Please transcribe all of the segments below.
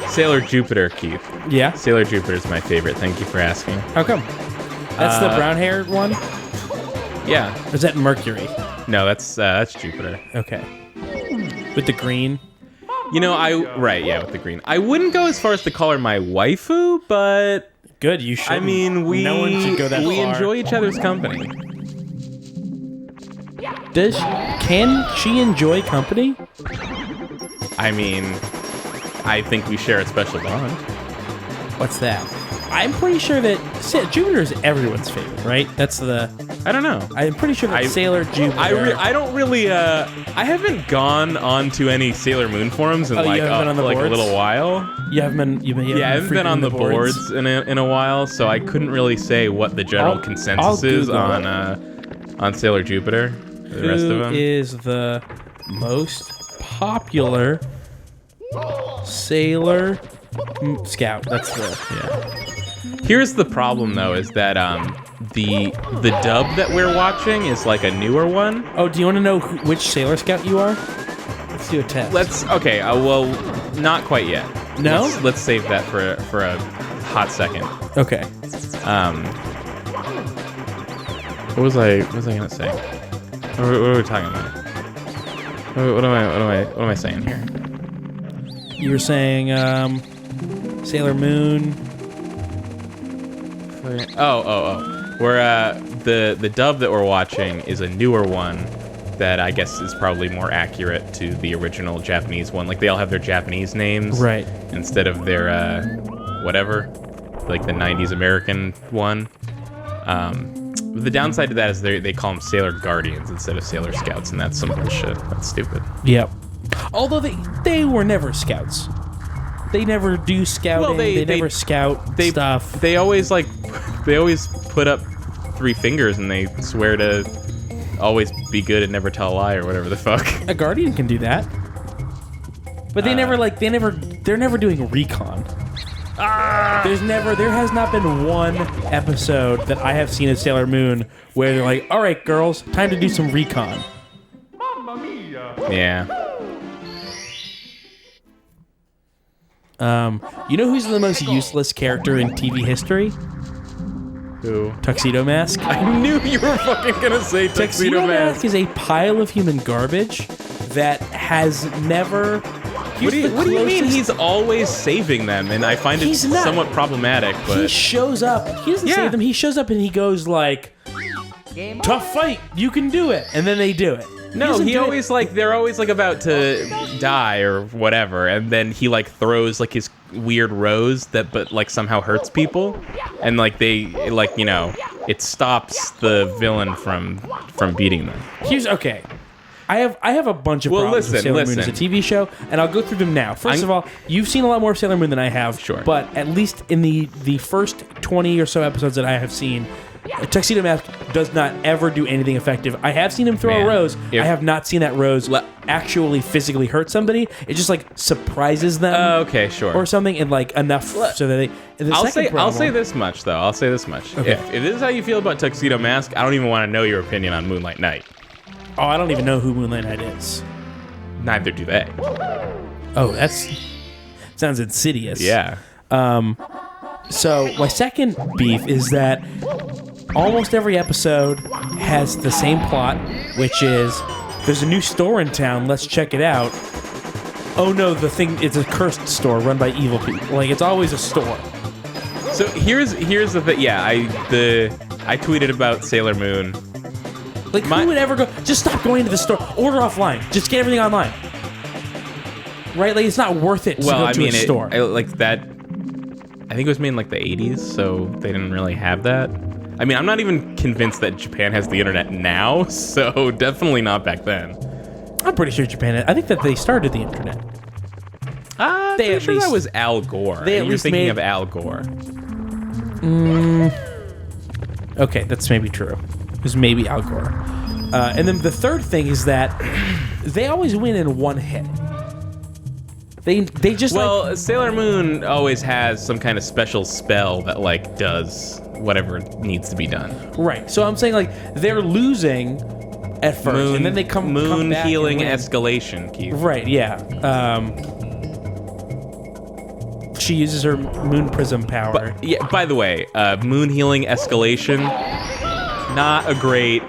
Sailor Jupiter, Keith. Yeah? Sailor Jupiter is my favorite. Thank you for asking. How come? That's the brown-haired one? Yeah. Or is that Mercury? No, that's Jupiter. Okay. With the green? You know, with the green. I wouldn't go as far as to call her my waifu, but Good, you should. I mean, no one should go that we far. enjoy each other's company. Can she enjoy company? I mean, I think we share a special bond. What's that? I'm pretty sure that Jupiter is everyone's favorite, right? That's the. I don't know. I'm pretty sure that Sailor Jupiter. I don't really. I haven't gone on to any Sailor Moon forums in like a little while. You haven't been. I haven't been on the boards in a while, so I couldn't really say what the general consensus is on Sailor Jupiter. The rest of them. Who is the most popular Sailor Scout? That's the Here's the problem though, is that the dub that we're watching is like a newer one. Oh, do you want to know which Sailor Scout you are? Let's do a test. Well, not quite yet. No? Let's save that for a hot second. Okay. What was I gonna say? What are we talking about? What am I saying here? You were saying Sailor Moon. Oh. We're the dub that we're watching is a newer one that I guess is probably more accurate to the original Japanese one. Like they all have their Japanese names, right? Instead of their whatever, like the '90s American one. The downside to that is they call them Sailor Guardians instead of Sailor Scouts, and that's some bullshit. That's stupid. Yep. Although they were never scouts. They never do scouting. Well, they never scout stuff. They always put up 3 fingers and they swear to always be good and never tell a lie or whatever the fuck. A Guardian can do that. But they're never doing recon. There has not been one episode that I have seen of Sailor Moon where they're like, all right, girls, time to do some recon. Yeah. You know who's the most useless character in TV history? Who? Tuxedo Mask. I knew you were fucking gonna say Tuxedo Mask. Is a pile of human garbage that has never... What do you mean he's always saving them? And I find it somewhat problematic, but... He shows up. He doesn't save them. He shows up and he goes like, tough fight, you can do it. And then they do it. No, they're always like about to die or whatever, and then he like throws like his weird rose but like somehow hurts people, and like it stops the villain from beating them. Okay. I have a bunch of problems with Sailor Moon as a TV show, and I'll go through them now. First of all, you've seen a lot more of Sailor Moon than I have. Sure. But at least in the first 20 or so episodes that I have seen, Tuxedo Mask does not ever do anything effective. I have seen him throw a rose. I have not seen that rose actually physically hurt somebody. It just like surprises them. Okay, sure. Or something, and like enough so that they... I'll say this much, though. Okay. If this is how you feel about Tuxedo Mask, I don't even want to know your opinion on Moonlight Knight. Oh, I don't even know who Moonlight Knight is. Neither do they. Oh, sounds insidious. Yeah. So my second beef is that almost every episode has the same plot, which is there's a new store in town, let's check it out. Oh no, it's a cursed store run by evil people. Like, it's always a store. So here's the thing. Yeah, I tweeted about Sailor Moon. Like, who would ever go, just stop going to the store, order offline, just get everything online. Right? Like, it's not worth it to go to a store. I think it was made in like the 80s, so they didn't really have that. I mean, I'm not even convinced that Japan has the internet now, so definitely not back then. I'm pretty sure Japan I think that they started the internet. I'm pretty sure that was Al Gore. You're thinking of Al Gore. Okay, that's maybe true. It was maybe Al Gore. And then the third thing is that they always win in one hit. They just Sailor Moon always has some kind of special spell that like does whatever needs to be done. Right. So I'm saying like they're losing at first, and then they come moon back healing and win. escalation, Keith. Right, yeah. She uses her moon prism power. Yeah. By the way, moon healing escalation, not a great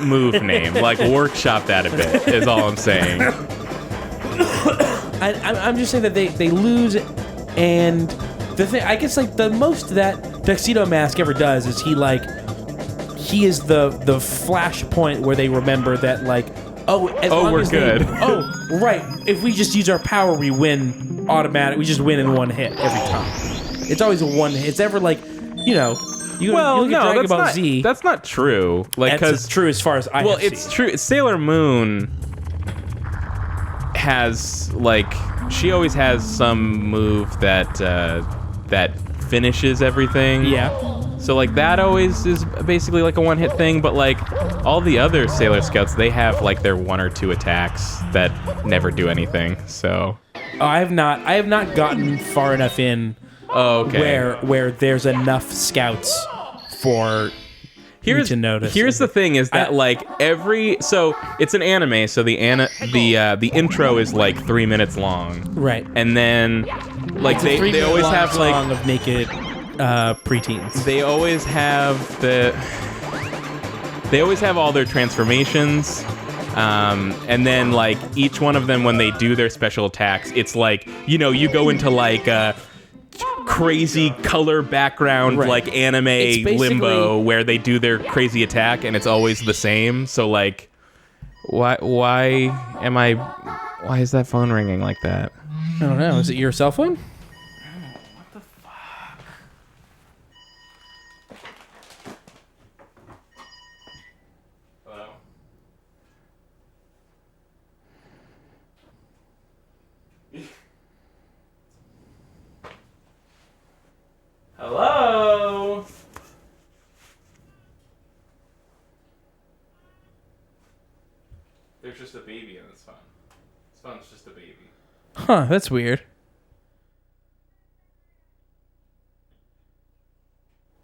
move name. Like, workshop that a bit is all I'm saying. I'm just saying that they lose, and the thing, I guess, like, the most that Tuxedo Mask ever does is he is the flashpoint where they remember that, like, we're good. Right. If we just use our power, we win automatic. We just win in one hit every time. It's always a one hit. It's ever like, you look at Dragon Ball Z. That's not true. Like, That's true as far as I have it's seen. true. Sailor Moon has, like, she always has some move that finishes everything. Yeah. So, like, that always is basically like a one-hit thing, but, like, all the other Sailor Scouts, they have, like, their one or two attacks that never do anything, so... I have not gotten far enough in where there's enough scouts for me to notice. Here's the thing is that, like, so it's an anime, so the intro is, like, 3 minutes long. Right. And then, like, they always have, like... song of naked... preteens. They always have all their transformations, and then, like, each one of them, when they do their special attacks, it's like, you go into, like, a crazy color background, right. like, anime limbo where they do their crazy attack, and it's always the same. So, like, why is that phone ringing like that? I don't know. Is it your cell phone? Hello? There's just a baby in this phone. This phone's just a baby. Huh, that's weird.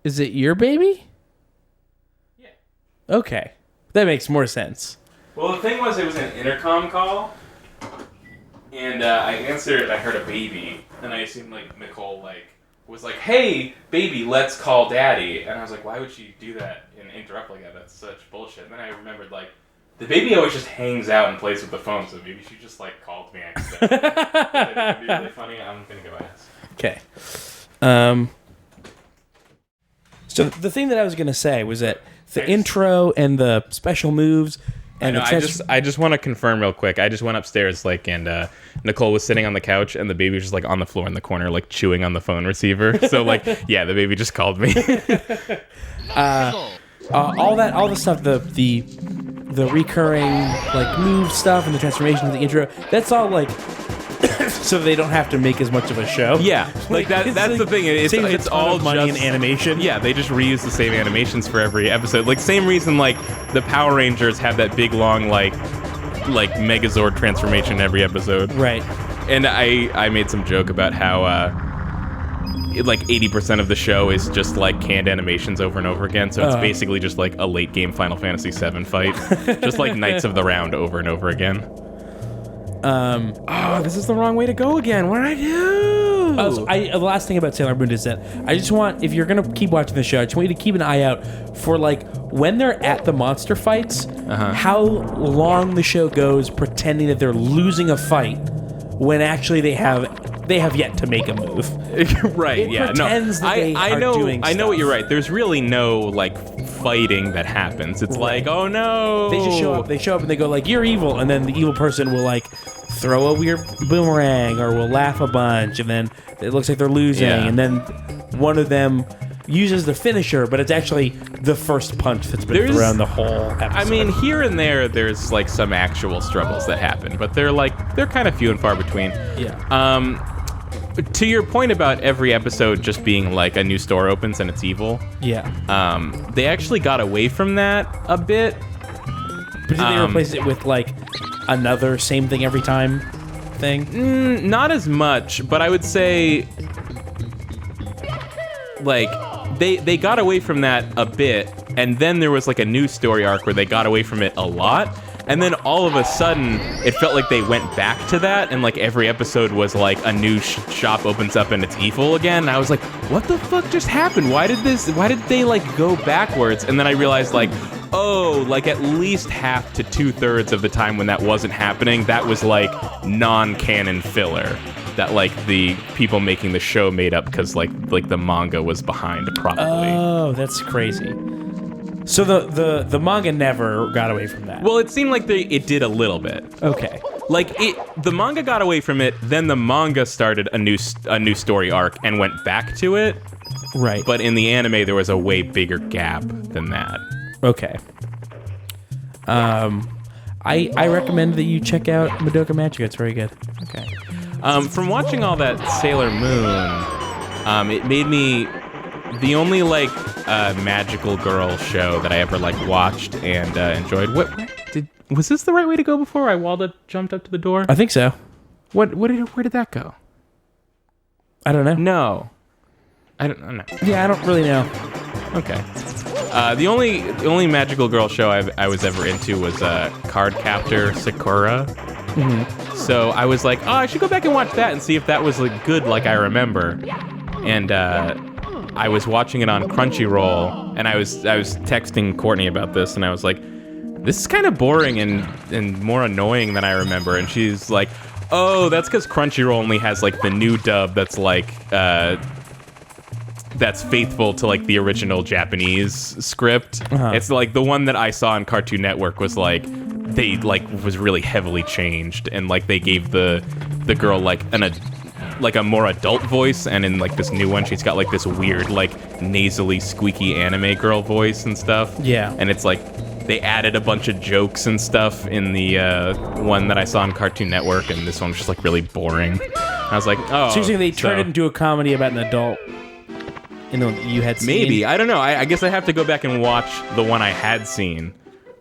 Is it your baby? Yeah. Okay. That makes more sense. Well, the thing was, it was an intercom call, and I answered it, I heard a baby, and I assumed, like, Nicole, like, was like, hey, baby, let's call daddy. And I was like, why would she do that and interrupt like that? That's such bullshit. And then I remembered, like, the baby always just hangs out and plays with the phone, so maybe she just, like, called me accidentally. That'd be really funny. I'm gonna go ask. Okay. So the thing that I was gonna say was that the intro and the special moves and I just want to confirm real quick. I just went upstairs, like, and Nicole was sitting on the couch, and the baby was just, like, on the floor in the corner, like, chewing on the phone receiver. So, like, yeah, the baby just called me. all the stuff, the recurring, like, move stuff and the transformation of the intro, that's all, like, so they don't have to make as much of a show. Yeah, like that's the thing. It's all money just in animation. Yeah, they just reuse the same animations for every episode. Like, same reason, like, the Power Rangers have that big long, like Megazord transformation every episode. Right. And I made some joke about how like 80% of the show is just, like, canned animations over and over again. So it's basically just like a late game Final Fantasy VII fight, just like Knights of the Round over and over again. This is the wrong way to go again. What did I do? The last thing about Sailor Moon is that I just want, if you're gonna keep watching the show, I just want you to keep an eye out for, like, when they're at the monster fights, how long the show goes pretending that they're losing a fight when actually they have yet to make a move. Right? It Yeah. No. pretends that they I are know. doing I know what stuff. you're right. There's really no, like, fighting that happens. It's like, oh no. They just show up. They show up and they go, like, you're evil, and then the evil person will, like, throw a weird boomerang or will laugh a bunch, and then it looks like they're losing, Yeah. and then one of them uses the finisher, but it's actually the first punch that's been thrown the whole episode. I mean, here and there's, like, some actual struggles that happen, but they're kind of few and far between. Yeah. To your point about every episode just being like a new store opens and it's evil, Yeah. they actually got away from that a bit. But did they replace it with, like, another same thing every time thing? Not as much, but I would say, like, they got away from that a bit and then there was like a new story arc where they got away from it a lot. And then all of a sudden, it felt like they went back to that, and like every episode was like a new shop opens up and it's evil again. And I was like, what the fuck just happened? Why did they like go backwards? And then I realized like, oh, like at least half to 2/3 of the time when that wasn't happening, that was like non-canon filler that like the people making the show made up because like the manga was behind probably. Oh, that's crazy. So the manga never got away from that. Well, it seemed like it did a little bit. Okay. Like the manga got away from it, then the manga started a new story arc and went back to it. Right. But in the anime, there was a way bigger gap than that. Okay. I recommend that you check out Madoka Magica. It's very good. Okay. From watching all that Sailor Moon, it made me the only like magical girl show that I ever like watched and enjoyed. Was this the right way to go before Walda jumped up to the door? I think so. Where did that go? I don't know. No. I don't know. Yeah, I don't really know. Okay. The only magical girl show I was ever into was Cardcaptor Sakura. Mm-hmm. So I was like, oh, I should go back and watch that and see if that was like good like I remember. And I was watching it on Crunchyroll, and I was texting Courtney about this, and I was like, this is kind of boring and more annoying than I remember. And she's like, oh, that's because Crunchyroll only has like the new dub that's like that's faithful to like the original Japanese script. Uh-huh. It's like the one that I saw on Cartoon Network was like they like was really heavily changed, and like they gave the girl like a more adult voice, and in like this new one she's got like this weird like nasally squeaky anime girl voice and stuff. Yeah. And it's like they added a bunch of jokes and stuff in the one that I saw on Cartoon Network, and this one was just like really boring. I was like, oh. So they turned it into a comedy about an adult. You know, you had seen? Maybe. I don't know. I guess I have to go back and watch the one I had seen.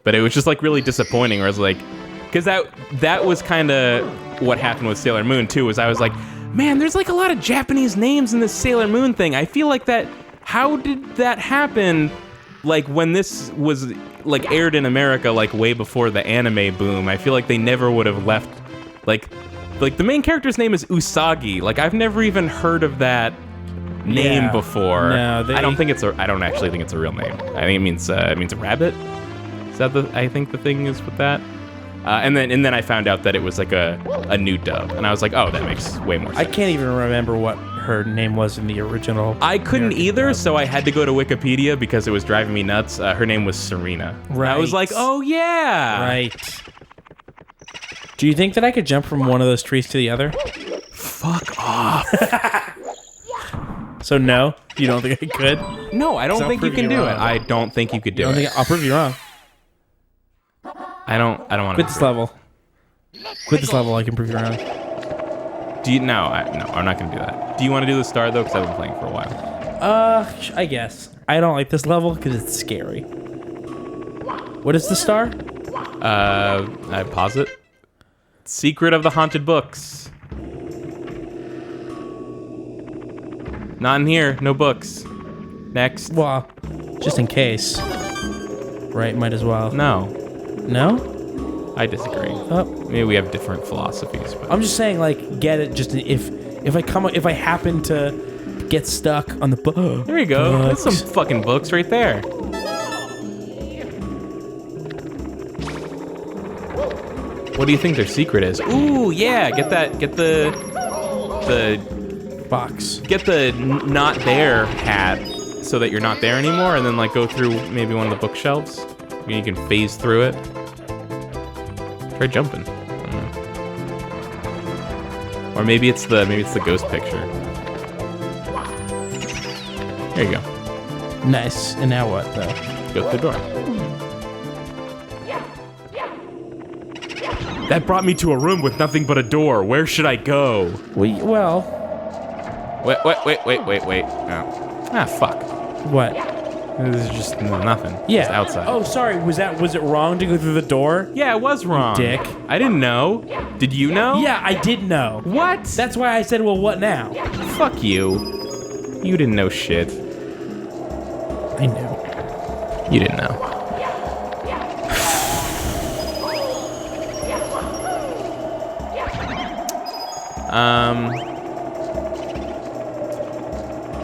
But it was just like really disappointing, where I was like, because that was kind of what happened with Sailor Moon too, was I was like, man, there's like a lot of Japanese names in this Sailor Moon thing. I feel like that, how did that happen? Like when this was like aired in America, like way before the anime boom, I feel like they never would have left, like the main character's name is Usagi. Like I've never even heard of that name before. No, I don't actually think it's a real name. I think it means a rabbit. Is that I think the thing is with that? And then I found out that it was like a new dub, and I was like, oh, that makes way more sense. I can't even remember what her name was in the original. I couldn't American either, dub. so I had to go to Wikipedia because it was driving me nuts. Her name was Serena. Right. And I was like, oh yeah. Right. Do you think that I could jump from one of those trees to the other? Fuck off. So no, you don't think I could? No, I don't think you can do it. I don't think you could do it. I'll prove you wrong. I don't want to Quit this level. Quit this level. I can prove you wrong. Do you? No, I'm not gonna do that. Do you want to do the star though? Because I've been playing for a while. I guess I don't like this level because it's scary. What is the star? I pause it. Secret of the Haunted Books. Not in here. No books. Next. Well, just in case. Right? Might as well. No. No? I disagree. Oh. Maybe we have different philosophies. But I'm just saying, like, get it. Just if I happen to get stuck on the book. There you go. That's some fucking books right there. What do you think their secret is? Ooh, yeah. Get the box. Get the not there hat so that you're not there anymore, and then like go through maybe one of the bookshelves. You can phase through it. Try jumping. I don't know. Or maybe it's the ghost picture. There you go. Nice. And now what though? Go through the door. That brought me to a room with nothing but a door. Where should I go? Well. Wait. Oh. Ah, fuck. What? This is just nothing. Yeah. It's outside. Oh, sorry. Was it wrong to go through the door? Yeah, it was wrong. Dick. I didn't know. Did you know? Yeah, I did know. What? That's why I said, well, what now? Fuck you. You didn't know shit. I knew. You didn't know.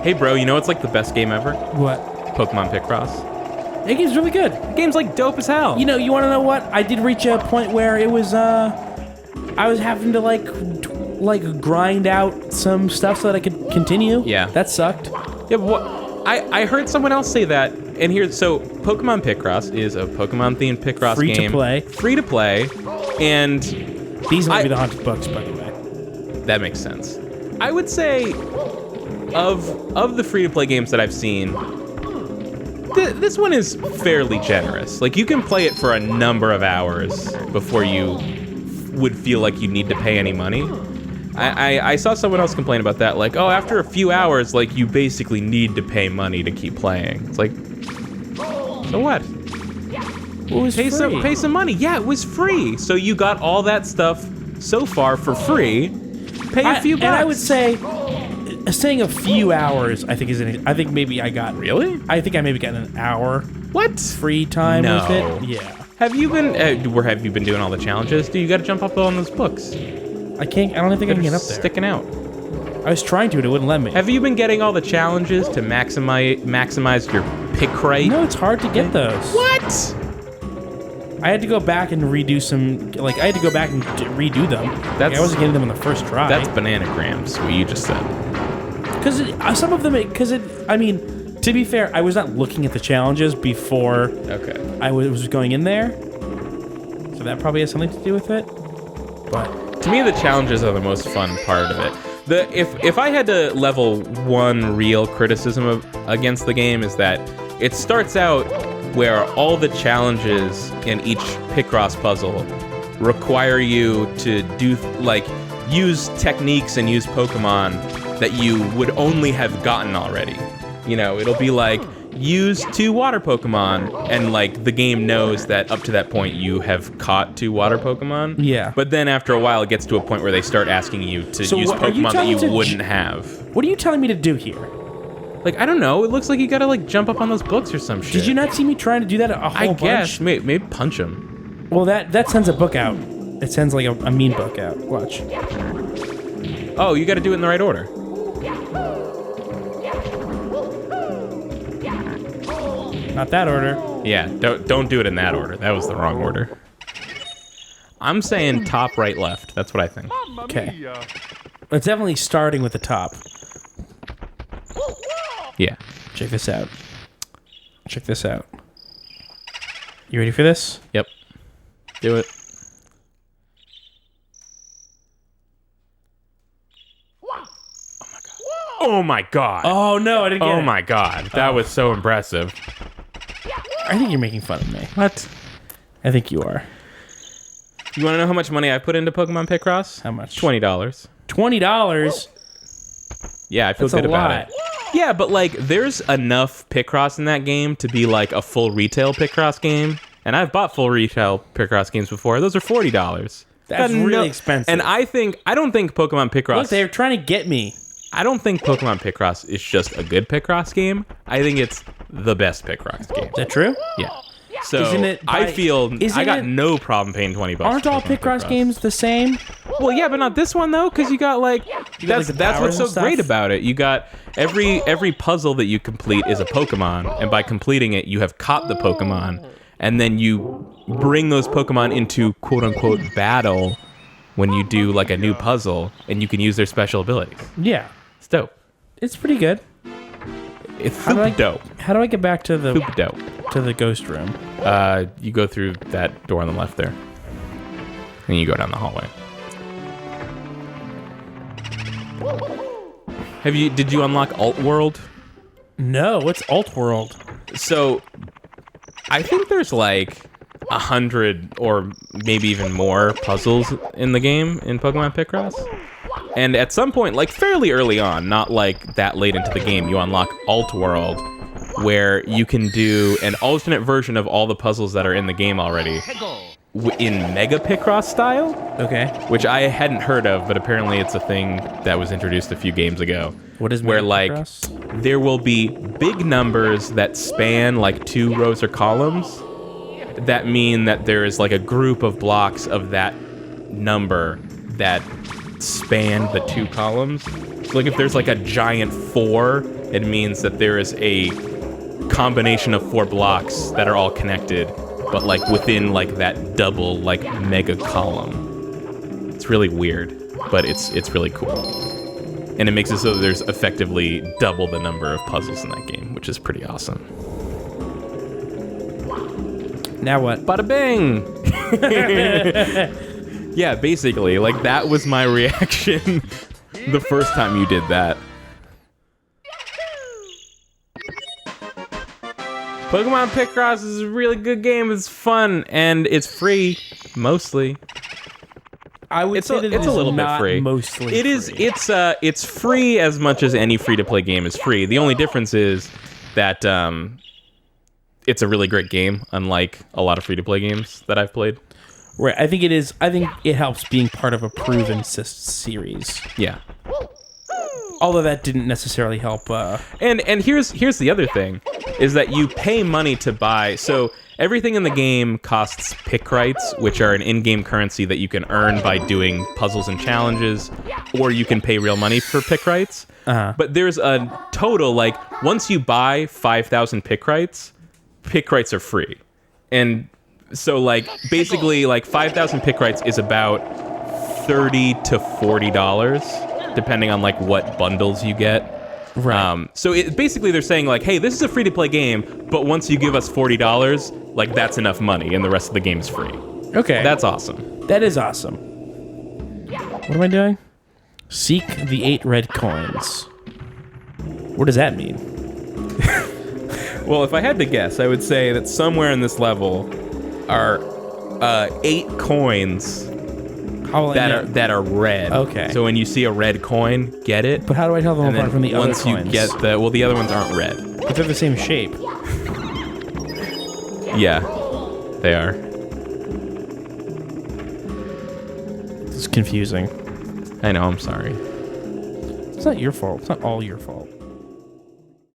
Hey, bro, you know what's like the best game ever? What? Pokemon Picross. That game's really good. The game's like dope as hell. You know, you want to know what? I did reach a point where it was, I was having to like grind out some stuff so that I could continue. Yeah. That sucked. Yeah, but I heard someone else say that, and here, so Pokemon Picross is a Pokemon-themed Picross Free to game. play. Free to play, and These might be the haunted books, by the way. that makes sense. I would say, of the free-to-play games that I've seen, this one is fairly generous. Like, you can play it for a number of hours before you would feel like you need to pay any money. I saw someone else complain about that, like, oh, after a few hours, like, you basically need to pay money to keep playing. It's like, so what? It was Pay some money. Yeah, it was free. So you got all that stuff so far for free. Pay a few bucks. And I would say, saying a few hours, I think I think maybe I got. Really? I think I maybe got an hour What? free time No. with it. Yeah. Have you been doing all the challenges? Do you got to jump up on those books? I can't. I don't think I can get up there. Sticking out. I was trying to, and it wouldn't let me. Have you been getting all the challenges to maximize your pick rate? No, it's hard to get those. What? I had to go back and redo some. Like I had to go back and redo them. Like, I wasn't getting them on the first try. That's bananagrams, what you just said. Because some of them. I mean, to be fair, I was not looking at the challenges before Okay. I was going in there, so that probably has something to do with it. But To me, the challenges are the most fun part of it. If I had to level one real criticism against the game is that it starts out where all the challenges in each Picross puzzle require you to do use techniques and use Pokemon that you would only have gotten already. You know, it'll be like use 2 water Pokemon, and like the game knows that up to that point you have caught 2 water Pokemon. Yeah. But then after a while, it gets to a point where they start asking you to So use what- are you Pokemon that telling you me to wouldn't have. what are you telling me to do here? Like, I don't know. It looks like you gotta like jump up on those books or some shit. Did you not see me trying to do that a whole I bunch? guess maybe punch him. Well, that sends a book out. It sends like a mean book out. Watch. Oh, you gotta do it in the right order. Not that order. Yeah, don't do it in that order. That was the wrong order. I'm saying top, right, left. That's what I think. Okay. It's definitely starting with the top. Yeah. Check this out. Check this out. You ready for this? Yep. Do it. Oh my god. Oh no, I didn't get Oh it. my god. That was so impressive. I think you're making fun of me. What? I think you are. You want to know how much money I put into Pokemon Picross? How much? $20. $20? Yeah, I feel That's a good about lot. it. Yeah, but like, there's enough Picross in that game to be like a full retail Picross game. And I've bought full retail Picross games before. Those are $40. That's Got really expensive. And I don't think Pokemon Picross. Look, they're trying to get me. I don't think Pokemon Picross is just a good Picross game. I think it's the best Picross game. Is that true? Yeah. So Isn't it I by- feel isn't I got it- no problem paying $20. Aren't for all Pokemon Picross games the same? Well, yeah, but not this one though, because you got like that's the that's what's so powers and great stuff? about it. You got every puzzle that you complete is a Pokemon, and by completing it, you have caught the Pokemon, and then you bring those Pokemon into quote unquote battle when you do like a new puzzle, and you can use their special abilities. Yeah. It's dope. It's pretty good. It's How do I- super dope. How do I get back to the Super dope. ghost room? You go through that door on the left there, and you go down the hallway. Did you unlock Alt World? No, what's Alt World? So, I think there's like 100 or maybe even more puzzles in the game in Pokemon Picross. And at some point, like fairly early on, not like that late into the game, you unlock Alt World, where you can do an alternate version of all the puzzles that are in the game already. in Mega Picross style, Okay. which I hadn't heard of, but apparently it's a thing that was introduced a few games ago. What is where Mega like Picross? there will be big numbers that span like 2 rows or columns that mean that there is like a group of blocks of that number that span the 2 columns. So like if there's like a giant 4, it means that there is a combination of 4 blocks that are all connected, but like within like that double like mega column. It's really weird, but it's really cool. And it makes it so that there's effectively double the number of puzzles in that game, which is pretty awesome. Now what? Bada bing! Yeah, basically, like that was my reaction the first time you did that. Pokemon Picross is a really good game. It's fun and it's free, mostly. I would say that It's a little bit free. Mostly It is. free. It's free as much as any free-to-play game is free. The only difference is that it's a really great game, unlike a lot of free-to-play games that I've played. Right. I think it is. I think it helps being part of a proven series. Yeah. Although that didn't necessarily help. And here's the other thing, is that you pay money to buy. So everything in the game costs pick rights, which are an in-game currency that you can earn by doing puzzles and challenges, or you can pay real money for pick rights. Uh-huh. But there's a total, like, once you buy 5,000 pick rights are free. And so, like, basically, like, 5,000 pick rights is about $30 to $40, depending on, like, what bundles you get. Right. So basically they're saying, like, hey, this is a free-to-play game, but once you give us $40, like, that's enough money, and the rest of the game is free. Okay. That's awesome. That is awesome. What am I doing? Seek the 8 red coins. What does that mean? Well, if I had to guess, I would say that somewhere in this level are 8 coins How will I know? that are red. Okay. So when you see a red coin, get it. But how do I tell them And apart then from the other once coins? you get the other ones aren't red. But they're the same shape. Yeah, they are. It's confusing. I know. I'm sorry. It's not your fault. It's not all your fault.